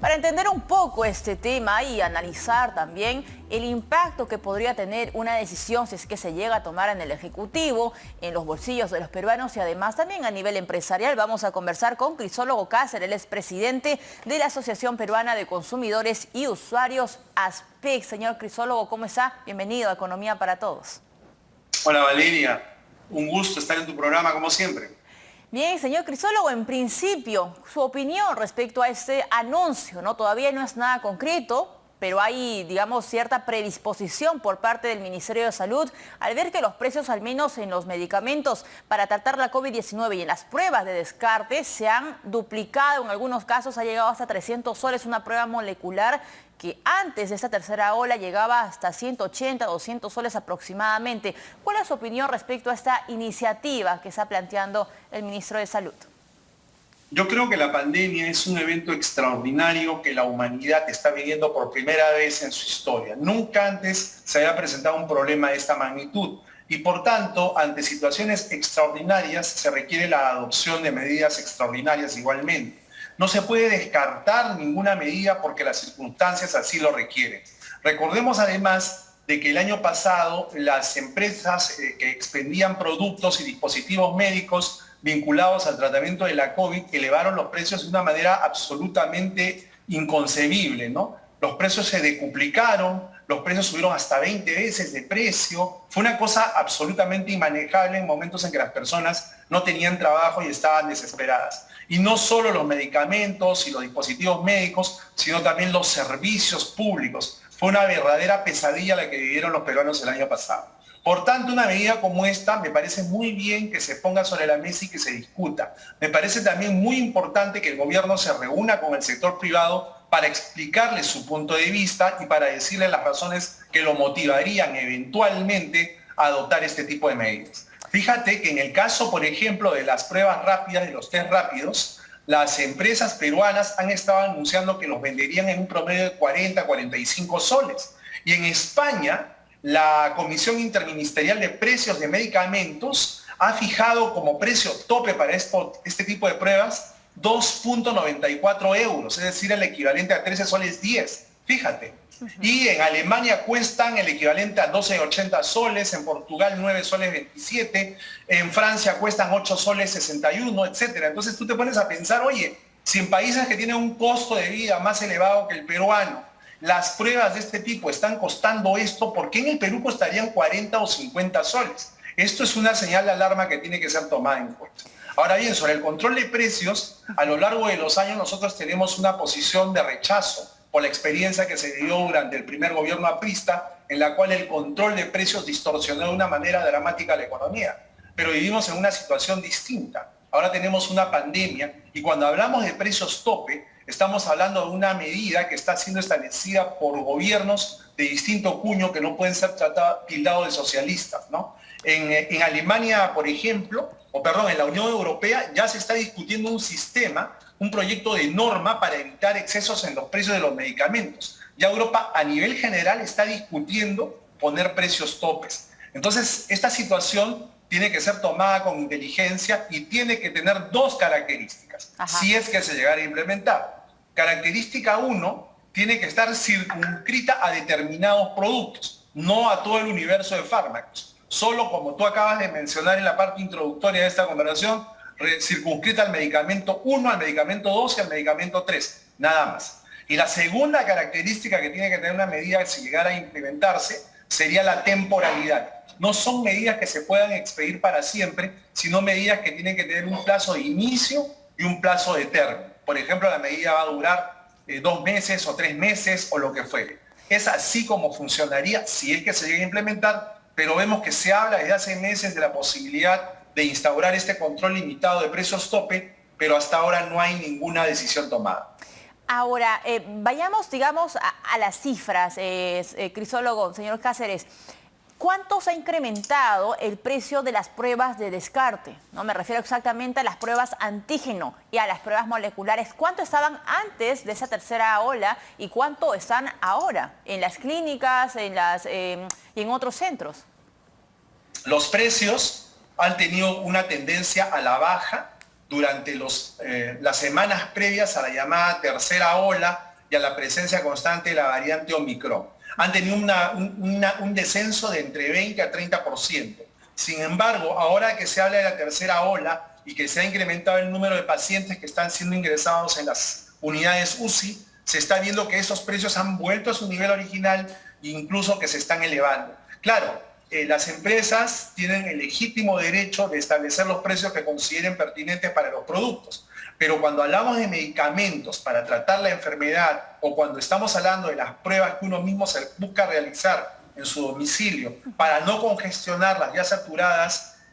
Para entender un poco este tema y analizar también el impacto que podría tener una decisión si es que se llega a tomar en el Ejecutivo, en los bolsillos de los peruanos y además también a nivel empresarial, vamos a conversar con Crisólogo Cáceres, él es presidente de la Asociación Peruana de Consumidores y Usuarios, ASPEC. Señor Crisólogo, ¿cómo está? Bienvenido a Economía para Todos. Hola Valeria, un gusto estar en tu programa como siempre. Bien, señor Crisólogo, en principio, su opinión respecto a este anuncio, ¿no? Todavía no es nada concreto, pero hay, digamos, cierta predisposición por parte del Ministerio de Salud al ver que los precios, al menos en los medicamentos para tratar la COVID-19 y en las pruebas de descarte, se han duplicado. En algunos casos ha llegado hasta 300 soles una prueba molecular que antes de esta tercera ola llegaba hasta 180, 200 soles aproximadamente. ¿Cuál es su opinión respecto a esta iniciativa que está planteando el ministro de Salud? Yo creo que la pandemia es un evento extraordinario que la humanidad está viviendo por primera vez en su historia. Nunca antes se había presentado un problema de esta magnitud y por tanto, ante situaciones extraordinarias se requiere la adopción de medidas extraordinarias igualmente. No se puede descartar ninguna medida porque las circunstancias así lo requieren. Recordemos además de que el año pasado las empresas que expendían productos y dispositivos médicos vinculados al tratamiento de la COVID elevaron los precios de una manera absolutamente inconcebible, ¿no? Los precios se decuplicaron, los precios subieron hasta 20 veces de precio. Fue una cosa absolutamente inmanejable en momentos en que las personas no tenían trabajo y estaban desesperadas. Y no solo los medicamentos y los dispositivos médicos, sino también los servicios públicos. Fue una verdadera pesadilla la que vivieron los peruanos el año pasado. Por tanto, una medida como esta me parece muy bien que se ponga sobre la mesa y que se discuta. Me parece también muy importante que el gobierno se reúna con el sector privado para explicarle su punto de vista y para decirle las razones que lo motivarían eventualmente a adoptar este tipo de medidas. Fíjate que en el caso, por ejemplo, de las pruebas rápidas, de los test rápidos, las empresas peruanas han estado anunciando que los venderían en un promedio de 40, 45 soles. Y en España, la Comisión Interministerial de Precios de Medicamentos ha fijado como precio tope para este tipo de pruebas 2.94 euros, es decir, el equivalente a 13 soles 10. Fíjate. Y en Alemania cuestan el equivalente a 12,80 soles, en Portugal 9 soles 27, en Francia cuestan 8 soles 61, etc. Entonces tú te pones a pensar, oye, si en países que tienen un costo de vida más elevado que el peruano, las pruebas de este tipo están costando esto, ¿por qué en el Perú costarían 40 o 50 soles? Esto es una señal de alarma que tiene que ser tomada en cuenta. Ahora bien, sobre el control de precios, a lo largo de los años nosotros tenemos una posición de rechazo por la experiencia que se dio durante el primer gobierno aprista, en la cual el control de precios distorsionó de una manera dramática la economía. Pero vivimos en una situación distinta. Ahora tenemos una pandemia y cuando hablamos de precios tope, estamos hablando de una medida que está siendo establecida por gobiernos de distinto cuño que no pueden ser tildados de socialistas, ¿no? En Alemania, por ejemplo, en la Unión Europea ya se está discutiendo un sistema, un proyecto de norma para evitar excesos en los precios de los medicamentos. Ya Europa a nivel general está discutiendo poner precios topes. Entonces, esta situación tiene que ser tomada con inteligencia y tiene que tener dos características, si es que se llegara a implementar. Característica 1, tiene que estar circunscrita a determinados productos, no a todo el universo de fármacos. Solo, como tú acabas de mencionar en la parte introductoria de esta conversación, circunscrita al medicamento 1, al medicamento 2 y al medicamento 3, nada más. Y la segunda característica que tiene que tener una medida si llegara a implementarse sería la temporalidad. No son medidas que se puedan expedir para siempre, sino medidas que tienen que tener un plazo de inicio y un plazo de término. Por ejemplo, la medida va a durar 2 meses o 3 meses o lo que fuere. Es así como funcionaría si es que se llega a implementar, pero vemos que se habla desde hace meses de la posibilidad de instaurar este control limitado de precios tope, pero hasta ahora no hay ninguna decisión tomada. Ahora, vayamos, digamos, a las cifras, Crisólogo, señor Cáceres. ¿Cuánto se ha incrementado el precio de las pruebas de descarte? No me refiero exactamente a las pruebas antígeno y a las pruebas moleculares. ¿Cuánto estaban antes de esa tercera ola y cuánto están ahora en las clínicas y en otros centros? Los precios han tenido una tendencia a la baja durante las semanas previas a la llamada tercera ola y a la presencia constante de la variante Omicron. Han tenido un descenso de entre 20 a 30%. Sin embargo, ahora que se habla de la tercera ola y que se ha incrementado el número de pacientes que están siendo ingresados en las unidades UCI, se está viendo que esos precios han vuelto a su nivel original e incluso que se están elevando. Claro, las empresas tienen el legítimo derecho de establecer los precios que consideren pertinentes para los productos. Pero cuando hablamos de medicamentos para tratar la enfermedad o cuando estamos hablando de las pruebas que uno mismo se busca realizar en su domicilio para no congestionar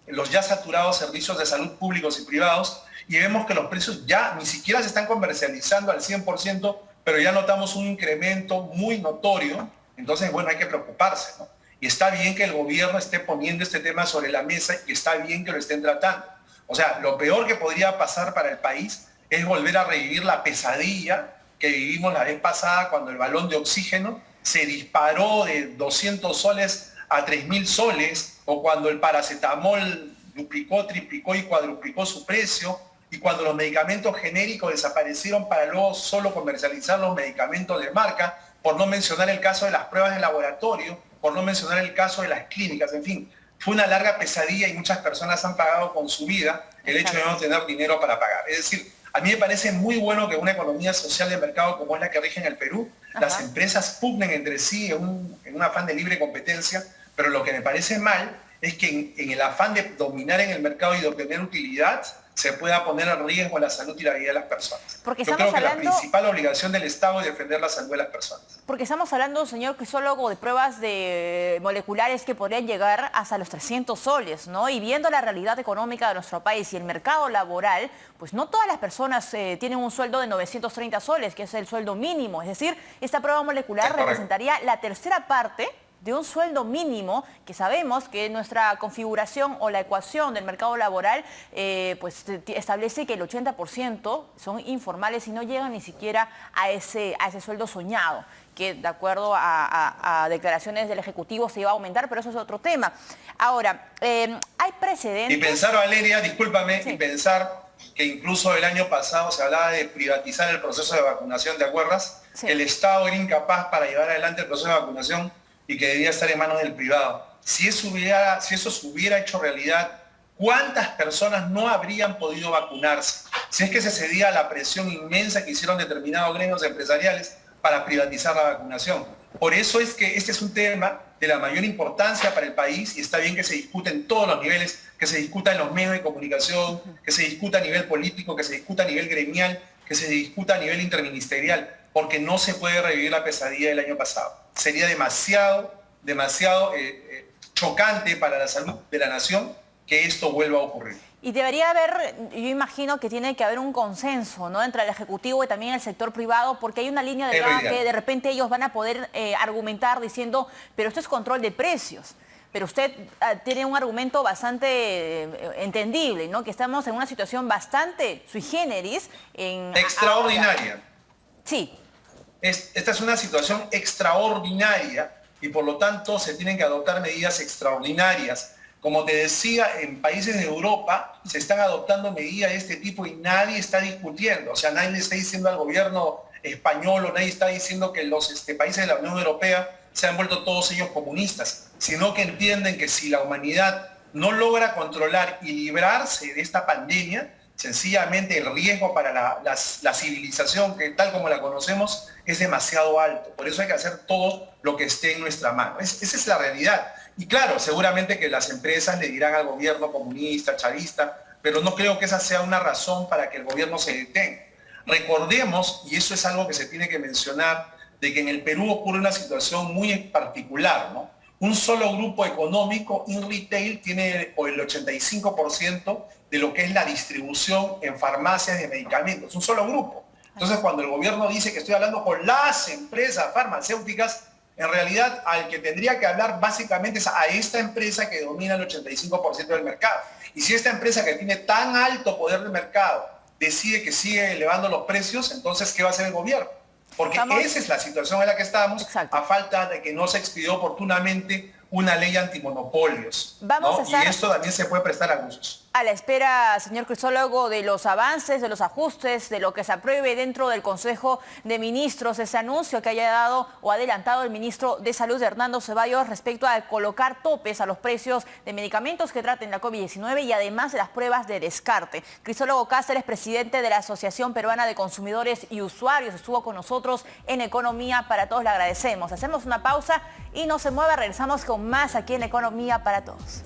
los ya saturados servicios de salud públicos y privados, y vemos que los precios ya ni siquiera se están comercializando al 100%, pero ya notamos un incremento muy notorio, entonces, bueno, hay que preocuparse, ¿no? Y está bien que el gobierno esté poniendo este tema sobre la mesa y está bien que lo estén tratando. O sea, lo peor que podría pasar para el país es volver a revivir la pesadilla que vivimos la vez pasada cuando el balón de oxígeno se disparó de 200 soles a 3.000 soles, o cuando el paracetamol duplicó, triplicó y cuadruplicó su precio, y cuando los medicamentos genéricos desaparecieron para luego solo comercializar los medicamentos de marca, por no mencionar el caso de las pruebas de laboratorio, por no mencionar el caso de las clínicas, en fin. Fue una larga pesadilla y muchas personas han pagado con su vida el hecho de no tener dinero para pagar. Es decir, a mí me parece muy bueno que una economía social de mercado como es la que rige en el Perú, las empresas pugnen entre sí en un afán de libre competencia, pero lo que me parece mal es que en el afán de dominar en el mercado y de obtener utilidad, se pueda poner en riesgo la salud y la vida de las personas. Porque yo creo que la principal obligación del Estado es defender la salud de las personas. Porque estamos hablando, señor crisólogo, de pruebas moleculares que podrían llegar hasta los 300 soles, ¿no? Y viendo la realidad económica de nuestro país y el mercado laboral, pues no todas las personas tienen un sueldo de 930 soles, que es el sueldo mínimo. Es decir, esta prueba molecular representaría la tercera parte de un sueldo mínimo, que sabemos que nuestra configuración o la ecuación del mercado laboral pues establece que el 80% son informales y no llegan ni siquiera a ese sueldo soñado, que de acuerdo a declaraciones del Ejecutivo se iba a aumentar, pero eso es otro tema. Ahora, hay precedentes... Y pensar, Valeria, discúlpame, sí. Y pensar que incluso el año pasado se hablaba de privatizar el proceso de vacunación, ¿te acuerdas? Sí. El Estado era incapaz para llevar adelante el proceso de vacunación y que debía estar en manos del privado. Si eso se hubiera hecho realidad, ¿cuántas personas no habrían podido vacunarse? Si es que se cedía a la presión inmensa que hicieron determinados gremios empresariales para privatizar la vacunación. Por eso es que este es un tema de la mayor importancia para el país y está bien que se discute en todos los niveles, que se discuta en los medios de comunicación, que se discuta a nivel político, que se discuta a nivel gremial, que se discuta a nivel interministerial, porque no se puede revivir la pesadilla del año pasado. Sería demasiado chocante para la salud de la nación que esto vuelva a ocurrir. Y debería haber, yo imagino que tiene que haber un consenso, ¿no?, entre el Ejecutivo y también el sector privado, porque hay una línea delgada que de repente ellos van a poder argumentar diciendo, pero esto es control de precios. Pero usted tiene un argumento bastante entendible, ¿no?, que estamos en una situación bastante sui generis. Extraordinaria. Sí. Esta es una situación extraordinaria y por lo tanto se tienen que adoptar medidas extraordinarias. Como te decía, en países de Europa se están adoptando medidas de este tipo y nadie está discutiendo. O sea, nadie le está diciendo al gobierno español o nadie está diciendo que los países de la Unión Europea se han vuelto todos ellos comunistas, sino que entienden que si la humanidad no logra controlar y librarse de esta pandemia, sencillamente el riesgo para la civilización, que tal como la conocemos, es demasiado alto. Por eso hay que hacer todo lo que esté en nuestra mano. Esa es la realidad. Y claro, seguramente que las empresas le dirán al gobierno comunista, chavista, pero no creo que esa sea una razón para que el gobierno se detenga. Recordemos, y eso es algo que se tiene que mencionar, de que en el Perú ocurre una situación muy particular, ¿no? Un solo grupo económico, InRetail, tiene el 85% de lo que es la distribución en farmacias de medicamentos. Un solo grupo. Entonces, cuando el gobierno dice que estoy hablando con las empresas farmacéuticas, en realidad al que tendría que hablar básicamente es a esta empresa que domina el 85% del mercado. Y si esta empresa que tiene tan alto poder de mercado decide que sigue elevando los precios, entonces, ¿qué va a hacer el gobierno? Porque esa es la situación en la que estamos, a falta de que no se expidió oportunamente una ley antimonopolios, ¿no? Y esto también se puede prestar a abusos. A la espera, señor Crisólogo, de los avances, de los ajustes, de lo que se apruebe dentro del Consejo de Ministros, ese anuncio que haya dado o adelantado el ministro de Salud, Hernando Ceballos, respecto a colocar topes a los precios de medicamentos que traten la COVID-19 y además de las pruebas de descarte. Crisólogo Cáceres, presidente de la Asociación Peruana de Consumidores y Usuarios, estuvo con nosotros en Economía para Todos. Le agradecemos. Hacemos una pausa y no se mueva, regresamos con más aquí en Economía para Todos.